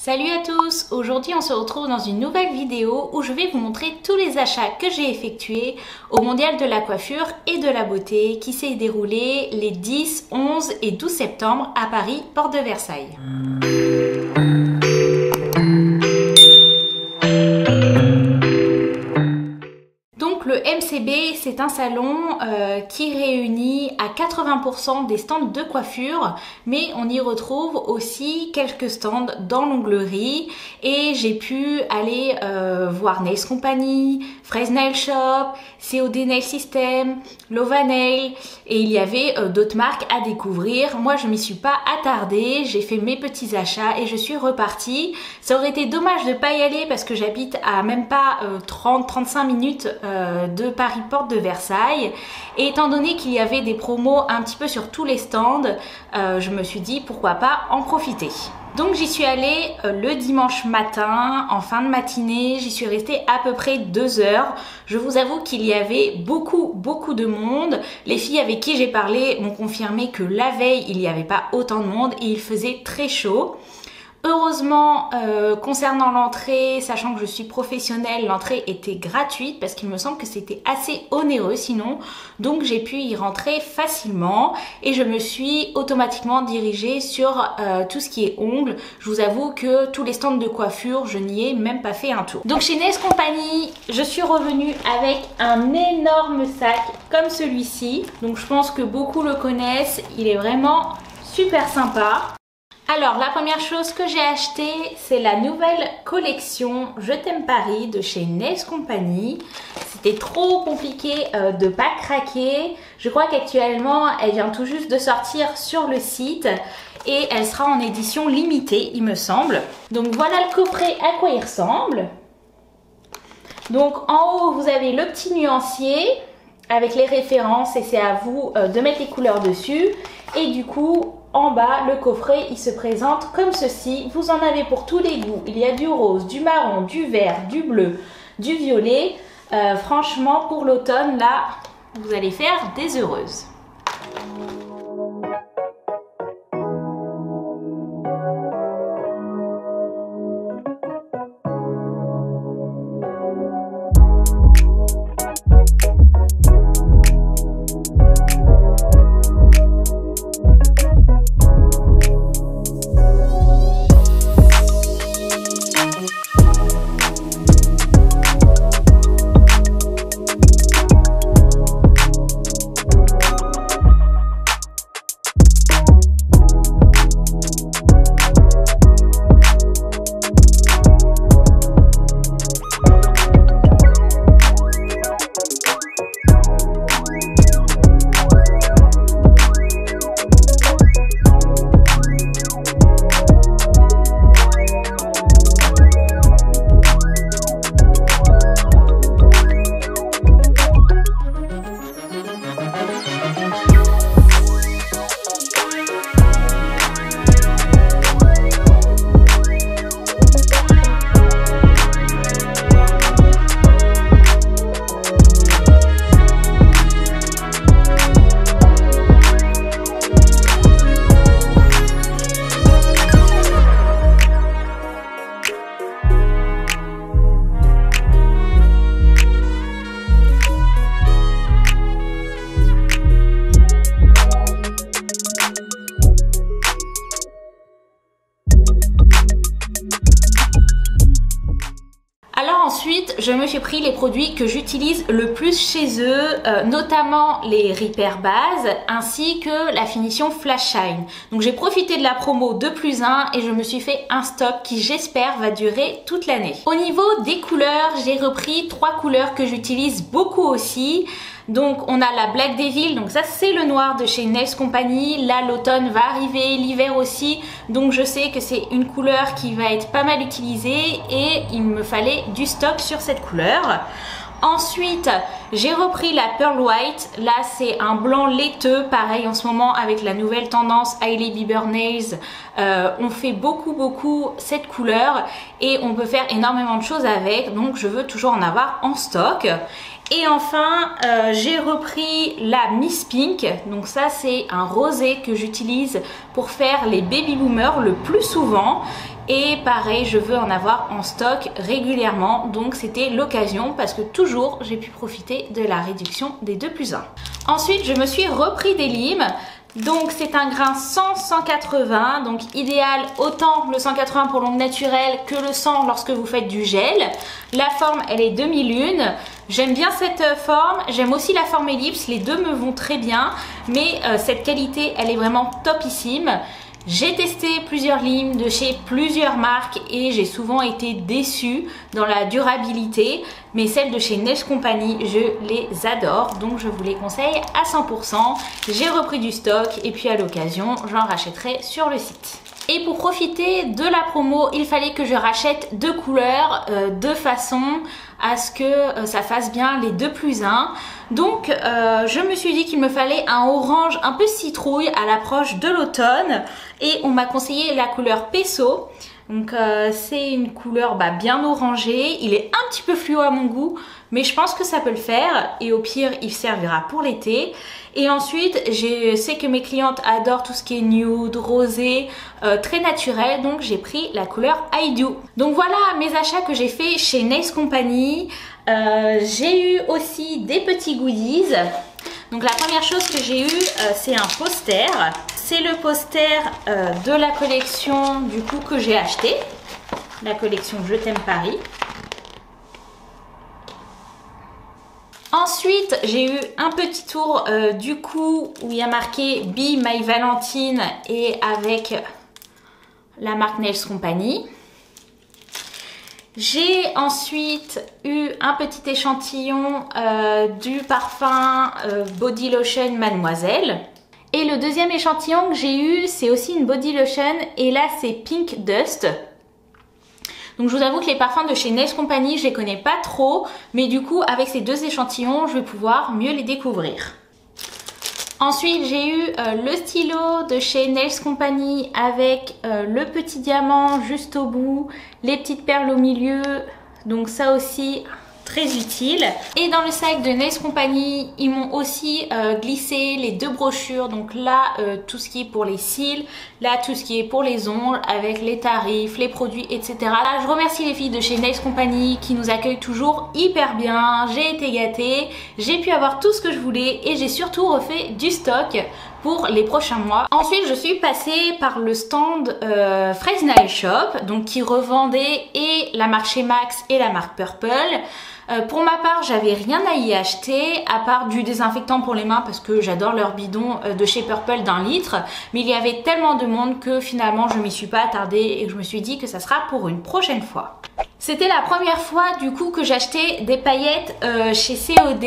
Salut à tous! Aujourd'hui on se retrouve dans une nouvelle vidéo où je vais vous montrer tous les achats que j'ai effectués au Mondial de la coiffure et de la beauté qui s'est déroulé les 10, 11 et 12 septembre à Paris, porte de Versailles. Le MCB, c'est un salon qui réunit à 80% des stands de coiffure, mais on y retrouve aussi quelques stands dans l'onglerie et j'ai pu aller voir Nails Company, Fraise Nail Shop, COD Nail System, Lova Nail et il y avait d'autres marques à découvrir. Moi, je m'y suis pas attardée, j'ai fait mes petits achats et je suis repartie. Ça aurait été dommage de pas y aller parce que j'habite à même pas 30-35 minutes de Paris porte de Versailles et étant donné qu'il y avait des promos un petit peu sur tous les stands, je me suis dit pourquoi pas en profiter. Donc j'y suis allée le dimanche matin, en fin de matinée, j'y suis restée à peu près 2 heures. Je vous avoue qu'il y avait beaucoup de monde. Les filles avec qui j'ai parlé m'ont confirmé que la veille il n'y avait pas autant de monde et il faisait très chaud. Heureusement, concernant l'entrée, sachant que je suis professionnelle, l'entrée était gratuite parce qu'il me semble que c'était assez onéreux sinon. Donc j'ai pu y rentrer facilement et je me suis automatiquement dirigée sur tout ce qui est ongles. Je vous avoue que tous les stands de coiffure, je n'y ai même pas fait un tour. Donc chez Nails Company, je suis revenue avec un énorme sac comme celui-ci. Donc je pense que beaucoup le connaissent, il est vraiment super sympa. Alors la première chose que j'ai acheté, c'est la nouvelle collection Je t'aime Paris de chez Nails Company. C'était trop compliqué de pas craquer. Je crois qu'actuellement elle vient tout juste de sortir sur le site et elle sera en édition limitée il me semble. Donc voilà le coffret à quoi il ressemble. Donc en haut vous avez le petit nuancier avec les références et c'est à vous de mettre les couleurs dessus. Et du coup en bas, le coffret, il se présente comme ceci. Vous en avez pour tous les goûts. Il y a du rose, du marron, du vert, du bleu, du violet. Franchement, pour l'automne, là, vous allez faire des heureuses. Ensuite, je me suis pris les produits que j'utilise le plus chez eux, notamment les Repair Base ainsi que la finition Flash Shine. Donc j'ai profité de la promo 2+1 et je me suis fait un stock qui j'espère va durer toute l'année. Au niveau des couleurs, j'ai repris 3 couleurs que j'utilise beaucoup aussi. Donc on a la Black Devil, donc ça c'est le noir de chez Nails Company. Là l'automne va arriver, l'hiver aussi, donc je sais que c'est une couleur qui va être pas mal utilisée et il me fallait du stock sur cette couleur. Ensuite, j'ai repris la Pearl White. Là, c'est un blanc laiteux. Pareil, en ce moment, avec la nouvelle tendance Hailey Bieber Nails, on fait beaucoup cette couleur et on peut faire énormément de choses avec. Donc, je veux toujours en avoir en stock. Et enfin, j'ai repris la Miss Pink. Donc ça, c'est un rosé que j'utilise pour faire les baby boomers le plus souvent. et pareil, je veux en avoir en stock régulièrement, donc c'était l'occasion parce que toujours j'ai pu profiter de la réduction des 2+1. Ensuite, je me suis repris des limes. Donc c'est un grain 100-180, donc idéal autant le 180 pour l'ongle naturelle que le 100 lorsque vous faites du gel. La forme elle est demi-lune, j'aime bien cette forme, j'aime aussi la forme ellipse, les deux me vont très bien, mais cette qualité elle est vraiment topissime. J'ai testé plusieurs limes de chez plusieurs marques et j'ai souvent été déçue dans la durabilité, mais celles de chez Nails Company, je les adore, donc je vous les conseille à 100%. J'ai repris du stock et puis à l'occasion, j'en rachèterai sur le site. Et pour profiter de la promo, il fallait que je rachète deux couleurs de façon à ce que ça fasse bien les 2+1. Donc je me suis dit qu'il me fallait un orange un peu citrouille à l'approche de l'automne et on m'a conseillé la couleur Peso. Donc c'est une couleur bien orangée, il est un petit peu fluo à mon goût, mais je pense que ça peut le faire et au pire il servira pour l'été. Et ensuite je sais que mes clientes adorent tout ce qui est nude, rosé, très naturel, donc j'ai pris la couleur I Do. Donc voilà mes achats que j'ai fait chez Nails Company. J'ai eu aussi des petits goodies. Donc la première chose que j'ai eu c'est un poster. C'est le poster de la collection du coup que j'ai acheté. La collection Je t'aime Paris. Ensuite, j'ai eu un petit tour du coup où il y a marqué Be My Valentine et avec la marque Nails Company. J'ai ensuite eu un petit échantillon du parfum Body Lotion Mademoiselle. Et le deuxième échantillon que j'ai eu, c'est aussi une Body Lotion et là c'est Pink Dust. Donc je vous avoue que les parfums de chez Nails Company, je les connais pas trop, mais du coup avec ces deux échantillons, je vais pouvoir mieux les découvrir. Ensuite j'ai eu le stylo de chez Nails Company avec le petit diamant juste au bout, les petites perles au milieu, donc ça aussi très utile. Et dans le sac de Nails Company, ils m'ont aussi glissé les deux brochures. Donc là, tout ce qui est pour les cils, là tout ce qui est pour les ongles, avec les tarifs, les produits, etc. Là, je remercie les filles de chez Nails Company qui nous accueillent toujours hyper bien. J'ai été gâtée, j'ai pu avoir tout ce que je voulais et j'ai surtout refait du stock pour les prochains mois. Ensuite, je suis passée par le stand Fraise Nail Shop, donc qui revendait et la marque Chez Max et la marque Purple. Pour ma part, j'avais rien à y acheter à part du désinfectant pour les mains parce que j'adore leur bidon de chez Purple d'1 litre. Mais il y avait tellement de monde que finalement je m'y suis pas attardée et que je me suis dit que ça sera pour une prochaine fois. C'était la première fois du coup que j'achetais des paillettes chez COD.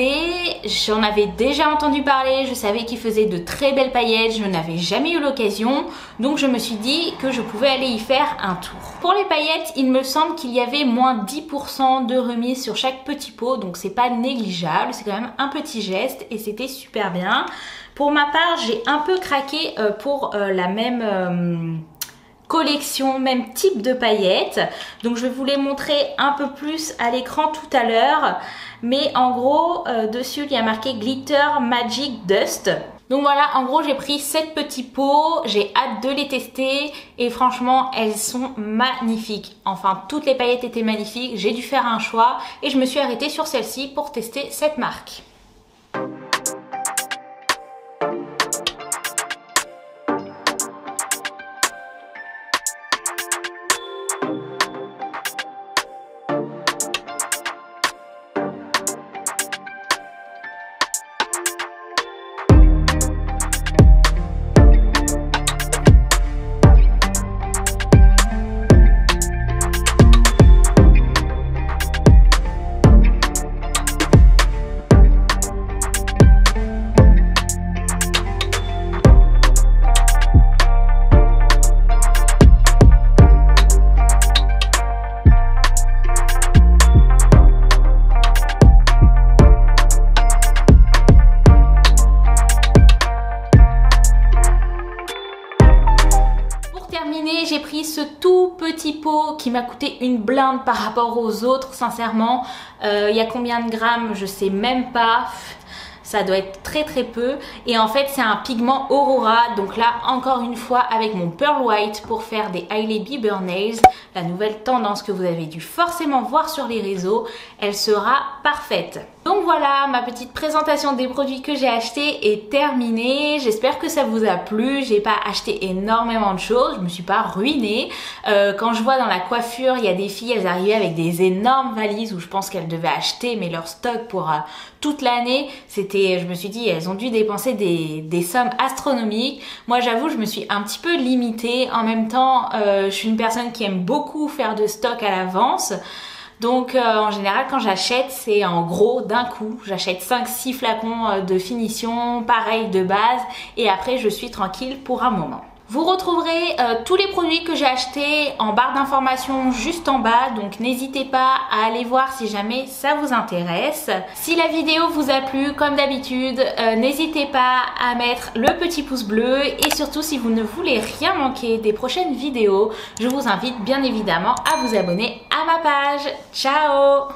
J'en avais déjà entendu parler, je savais qu'ils faisaient de très belles paillettes, je n'avais jamais eu l'occasion, donc je me suis dit que je pouvais aller y faire un tour. Pour les paillettes, il me semble qu'il y avait moins 10% de remise sur chaque petit pot, donc c'est pas négligeable, c'est quand même un petit geste et c'était super bien. Pour ma part, j'ai un peu craqué pour la même collection, même type de paillettes. Donc je vais vous les montrer un peu plus à l'écran tout à l'heure. Mais en gros, dessus il y a marqué Glitter Magic Dust. Donc voilà, en gros j'ai pris 7 petits pots, j'ai hâte de les tester et franchement elles sont magnifiques. Enfin toutes les paillettes étaient magnifiques, j'ai dû faire un choix et je me suis arrêtée sur celle-ci pour tester cette marque. J'ai pris ce tout petit pot qui m'a coûté une blinde par rapport aux autres, sincèrement. Il y a combien de grammes? Je sais même pas. ça doit être très très peu. Et en fait c'est un pigment Aurora, donc là encore une fois avec mon Pearl White pour faire des Hailey Bieber Nails, la nouvelle tendance que vous avez dû forcément voir sur les réseaux, elle sera parfaite. Donc voilà, ma petite présentation des produits que j'ai achetés est terminée. J'espère que ça vous a plu. J'ai pas acheté énormément de choses, je me suis pas ruinée. Quand je vois dans la coiffure, il y a des filles, elles arrivaient avec des énormes valises où je pense qu'elles devaient acheter mais leur stock pour toute l'année. C'était, je me suis dit, elles ont dû dépenser des sommes astronomiques. Moi j'avoue, je me suis un petit peu limitée. En même temps, je suis une personne qui aime beaucoup faire de stock à l'avance. Donc en général quand j'achète c'est en gros d'un coup, j'achète 5-6 flacons de finition, pareil de base, et après je suis tranquille pour un moment. Vous retrouverez tous les produits que j'ai achetés en barre d'informations juste en bas, donc n'hésitez pas à aller voir si jamais ça vous intéresse. Si la vidéo vous a plu, comme d'habitude, n'hésitez pas à mettre le petit pouce bleu, et surtout si vous ne voulez rien manquer des prochaines vidéos, je vous invite bien évidemment à vous abonner à ma page. Ciao!